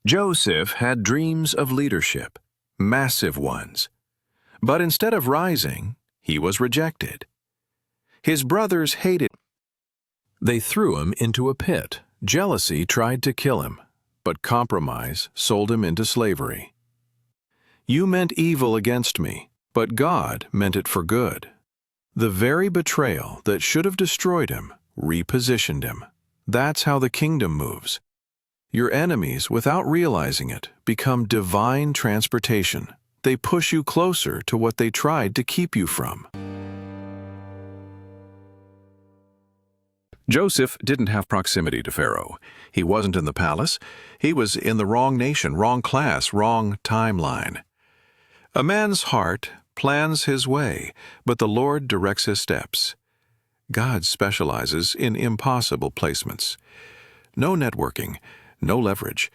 Joseph had dreams of leadership, massive ones. But instead of rising, he was rejected. His brothers hated him. They threw him into a pit. Jealousy tried to kill him, but compromise sold him into slavery. You meant evil against me, but God meant it for good. The very betrayal that should have destroyed him repositioned him. That's how the kingdom moves. Your enemies, without realizing it, become divine transportation. They push you closer to what they tried to keep you from. Joseph didn't have proximity to Pharaoh. He wasn't in the palace. He was in the wrong nation, wrong class, wrong timeline. A man's heart plans his way, but the Lord directs his steps. God specializes in impossible placements. No networking, no leverage,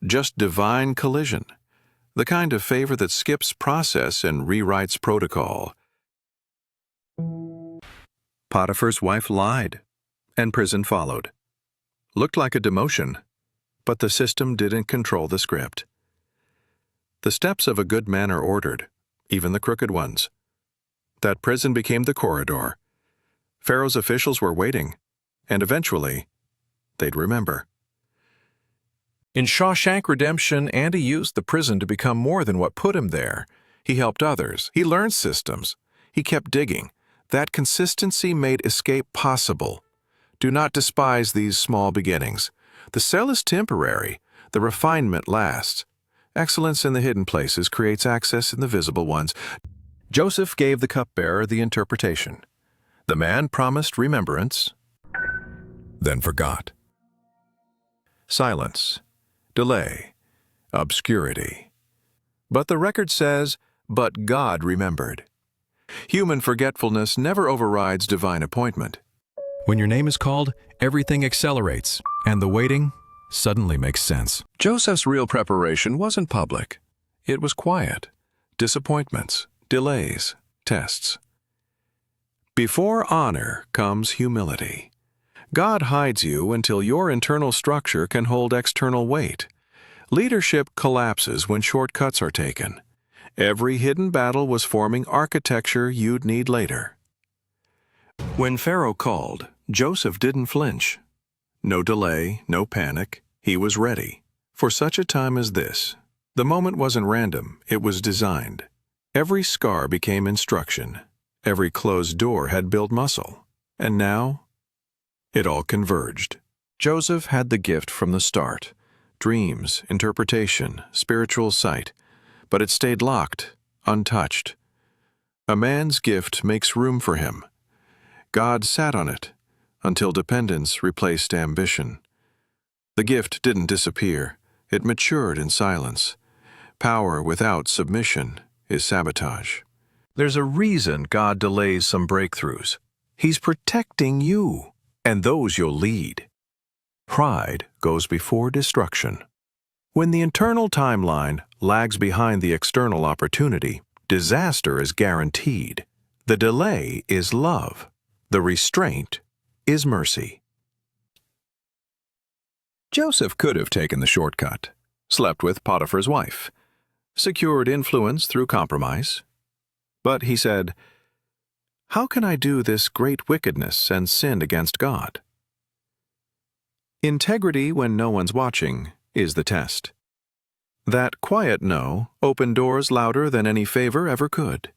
just divine collision. The kind of favor that skips process and rewrites protocol. Potiphar's wife lied, and prison followed. Looked like a demotion, but the system didn't control the script. The steps of a good man are ordered, even the crooked ones. That prison became the corridor. Pharaoh's officials were waiting, and eventually, they'd remember. In Shawshank Redemption, Andy used the prison to become more than what put him there. He helped others. He learned systems. He kept digging. That consistency made escape possible. Do not despise these small beginnings. The cell is temporary. The refinement lasts. Excellence in the hidden places creates access in the visible ones. Joseph gave the cupbearer the interpretation. The man promised remembrance, then forgot. Silence, delay, obscurity. But the record says, but God remembered. Human forgetfulness never overrides divine appointment. When your name is called, everything accelerates, and the waiting suddenly makes sense. Joseph's real preparation wasn't public. It was quiet. Disappointments, delays, tests. Before honor comes humility. God hides you until your internal structure can hold external weight. Leadership collapses when shortcuts are taken. Every hidden battle was forming architecture you'd need later. When Pharaoh called, Joseph didn't flinch. No delay, no panic. He was ready. For such a time as this, the moment wasn't random, it was designed. Every scar became instruction. Every closed door had built muscle. And now, it all converged. Joseph had the gift from the start. Dreams, interpretation, spiritual sight. But it stayed locked, untouched. A man's gift makes room for him. God sat on it until dependence replaced ambition. The gift didn't disappear. It matured in silence. Power without submission is sabotage. There's a reason God delays some breakthroughs. He's protecting you and those you'll lead. Pride goes before destruction. When the internal timeline lags behind the external opportunity, disaster is guaranteed. The delay is love. The restraint is mercy. Joseph could have taken the shortcut, slept with Potiphar's wife, secured influence through compromise. But he said, "How can I do this great wickedness and sin against God?" Integrity when no one's watching is the test. That quiet no opened doors louder than any favor ever could.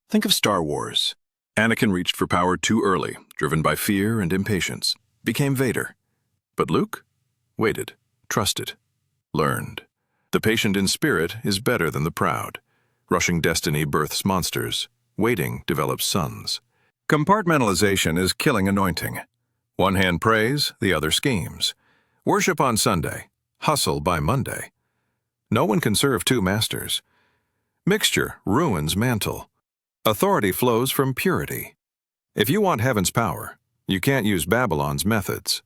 Think of Star Wars. Anakin reached for power too early, driven by fear and impatience, became Vader. But Luke waited, trusted, learned. The patient in spirit is better than the proud. Rushing destiny births monsters. Waiting develops sons. Compartmentalization is killing anointing. One hand prays, the other schemes. Worship on Sunday, hustle by Monday. No one can serve two masters. Mixture ruins mantle. Authority flows from purity. If you want heaven's power, you can't use Babylon's methods.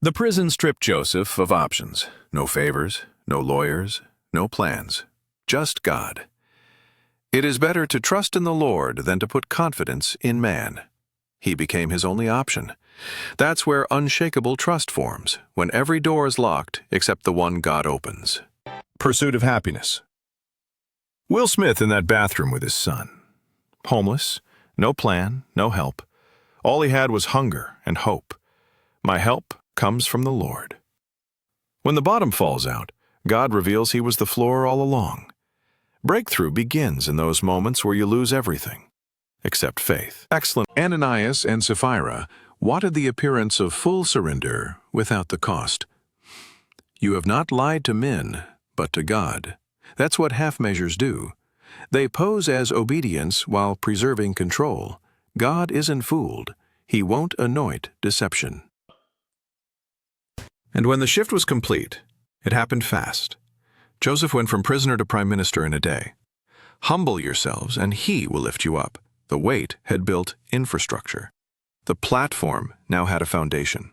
The prison stripped Joseph of options. No favors, no lawyers, no plans. Just God. It is better to trust in the Lord than to put confidence in man. He became his only option. That's where unshakable trust forms, when every door is locked except the one God opens. Pursuit of happiness. Will Smith in that bathroom with his son. Homeless, no plan, no help. All he had was hunger and hope. My help comes from the Lord. When the bottom falls out, God reveals he was the floor all along. Breakthrough begins in those moments where you lose everything, except faith. Excellent. Ananias and Sapphira wanted the appearance of full surrender without the cost. You have not lied to men, but to God. That's what half-measures do. They pose as obedience while preserving control. God isn't fooled. He won't anoint deception. And when the shift was complete, it happened fast. Joseph went from prisoner to prime minister in a day. Humble yourselves, and he will lift you up. The weight had built infrastructure. The platform now had a foundation.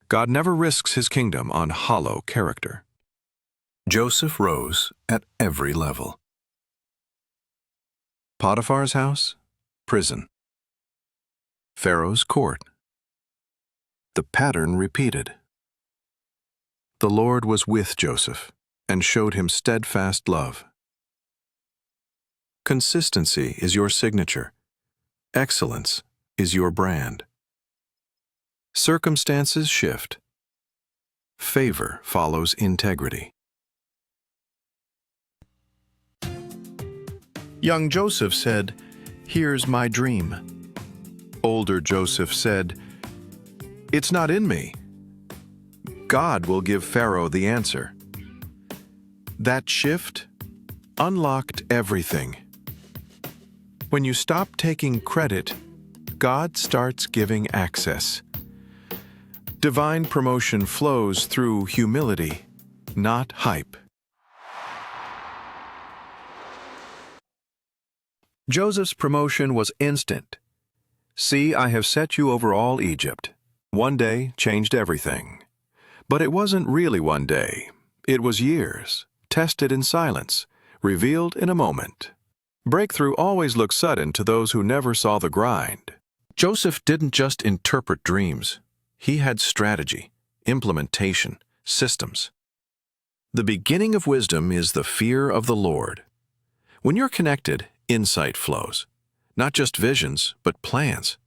God never risks his kingdom on hollow character. Joseph rose at every level. Potiphar's house, prison. Pharaoh's court. The pattern repeated. The Lord was with Joseph and showed him steadfast love. Consistency is your signature. Excellence is your brand. Circumstances shift. Favor follows integrity. Young Joseph said, "Here's my dream." Older Joseph said, "It's not in me. God will give Pharaoh the answer." That shift unlocked everything. When you stop taking credit, God starts giving access. Divine promotion flows through humility, not hype. Joseph's promotion was instant. "See, I have set you over all Egypt." One day changed everything. But it wasn't really one day. It was years, tested in silence, revealed in a moment. Breakthrough always looks sudden to those who never saw the grind. Joseph didn't just interpret dreams. He had strategy, implementation, systems. The beginning of wisdom is the fear of the Lord. When you're connected, insight flows. Not just visions, but plans.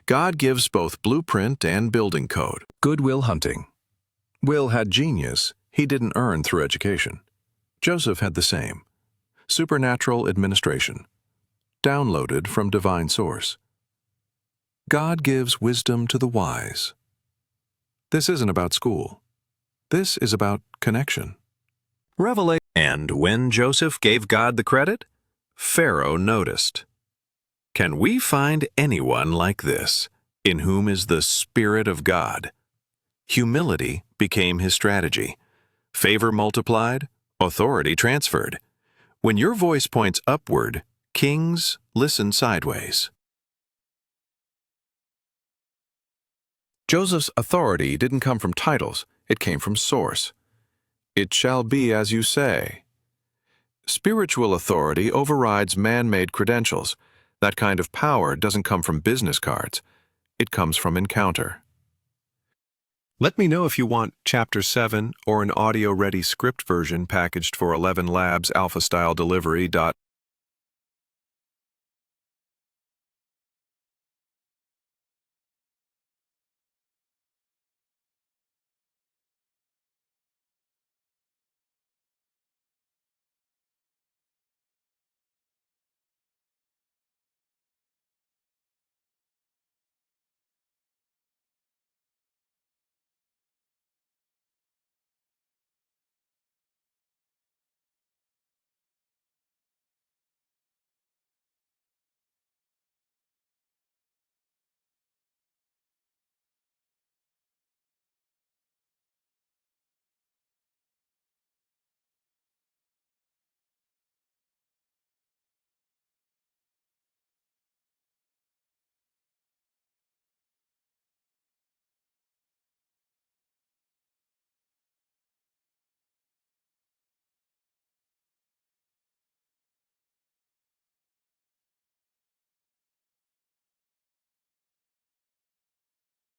God gives both blueprint and building code. Good Will Hunting. Will had genius he didn't earn through education. Joseph had the same. Supernatural administration. Downloaded from divine source. God gives wisdom to the wise. This isn't about school. This is about connection. Revelation. And when Joseph gave God the credit, Pharaoh noticed. Can we find anyone like this, in whom is the Spirit of God? Humility became his strategy. Favor multiplied, authority transferred. When your voice points upward, kings listen sideways. Joseph's authority didn't come from titles, it came from source. It shall be as you say. Spiritual authority overrides man-made credentials. That kind of power doesn't come from business cards. It comes from encounter. Let me know if you want Chapter 7 or an audio-ready script version packaged for 11 Labs Alpha-Style Delivery.